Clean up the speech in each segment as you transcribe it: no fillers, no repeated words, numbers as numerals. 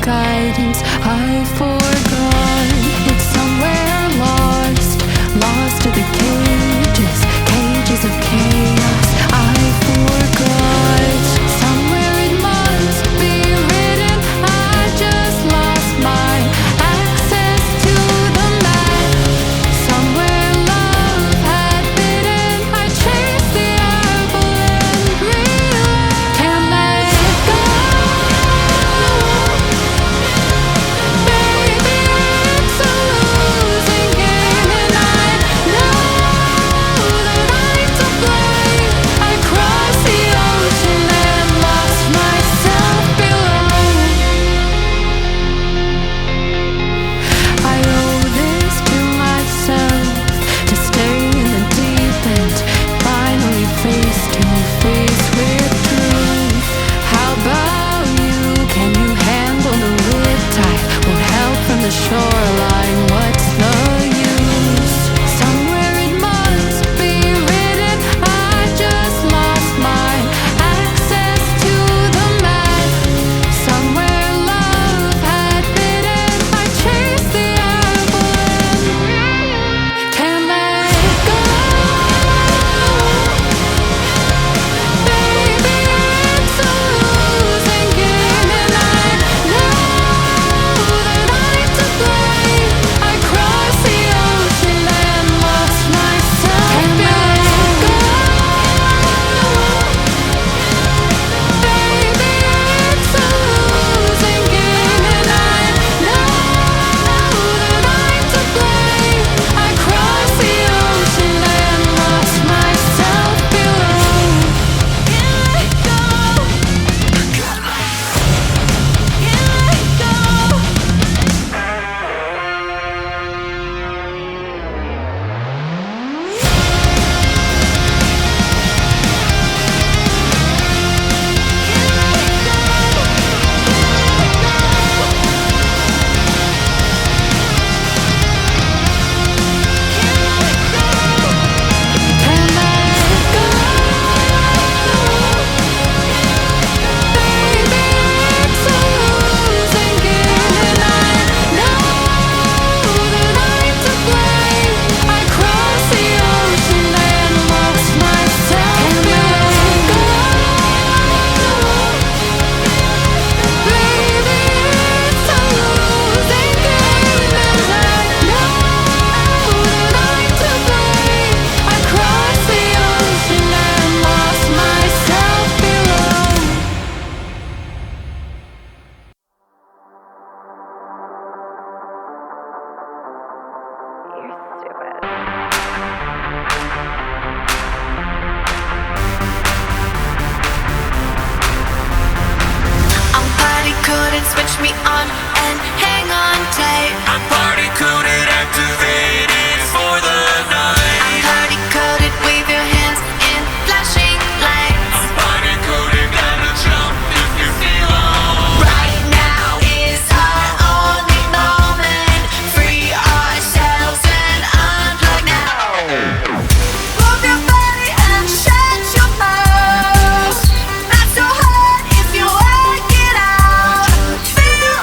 guidance I forgot. It's somewhere lost, lost to the cages, cages of chaos I forgot. Somewhere it must be written, I just lost my access to the map. Somewhere love had bidden, I chased the apple and realized can't let it go. Baby, it's a losing game, and I know that I'm to blame. I crossed the ocean and lost myself below. I owe this to myself, to stay in the deep end, finally face to face with truth. How about you? Can you handle the riptide? Won't help from the shoreline, what's the use? Somewhere it must be written, I just lost my access to the map. Somewhere love had bidden, I chased the apple and can't let it go. Baby, it's a losing game, and I know that I'm to blame. I crossed the ocean and lost myself. Can't let it go. Baby, it's a losing game, and I know that I'm to blame. I crossed the ocean and lost myself below. Can't let go. Can't let go. I'm party couldn't switch me on and hang on tight. I'm party coded, activated for the night. I'm party coded, wave your hands in flashing lights. I'm party coded, gotta jump if you feel alright. Right now is our only moment. Free ourselves and unplug now. Move your body and shut your mouth. Not so hard if you work it out. Feel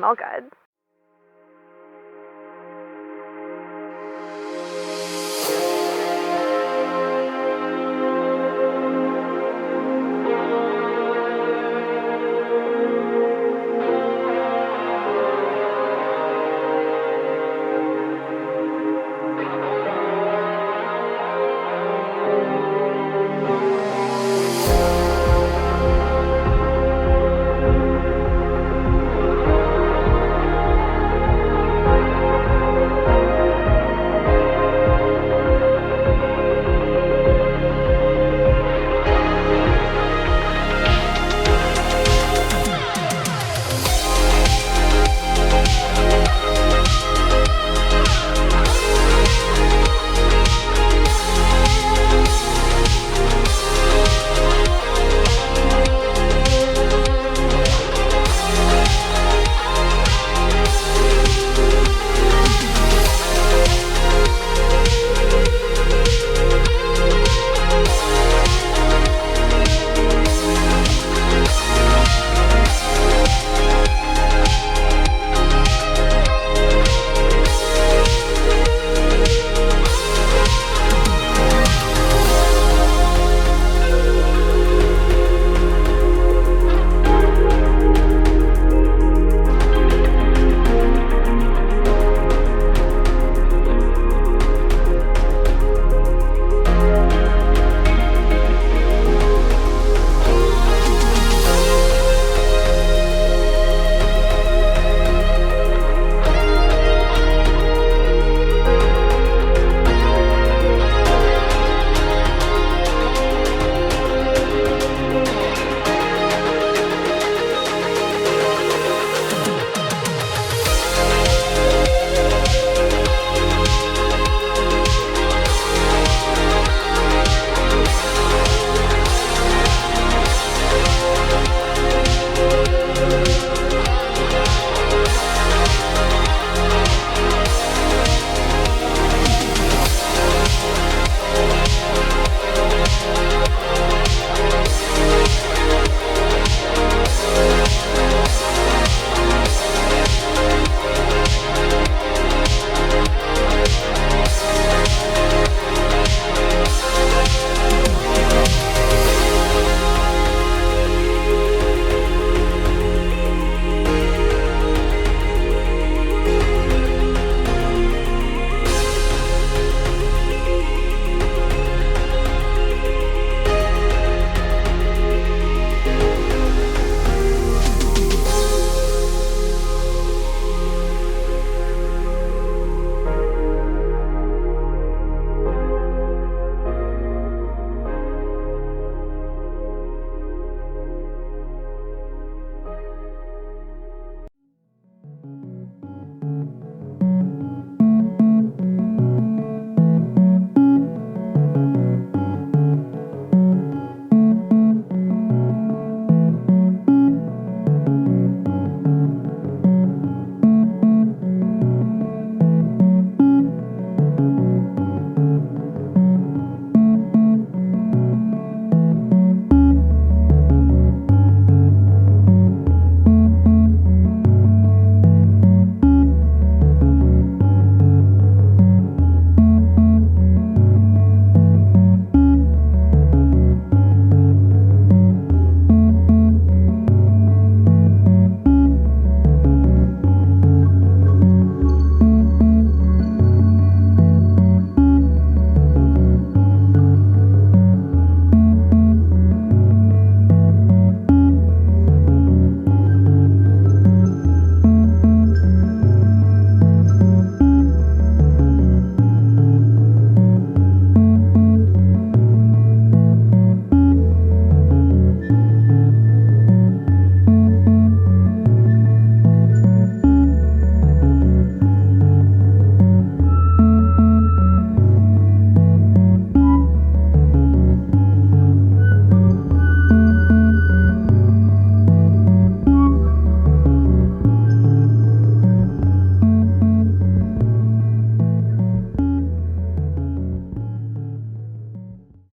smell good.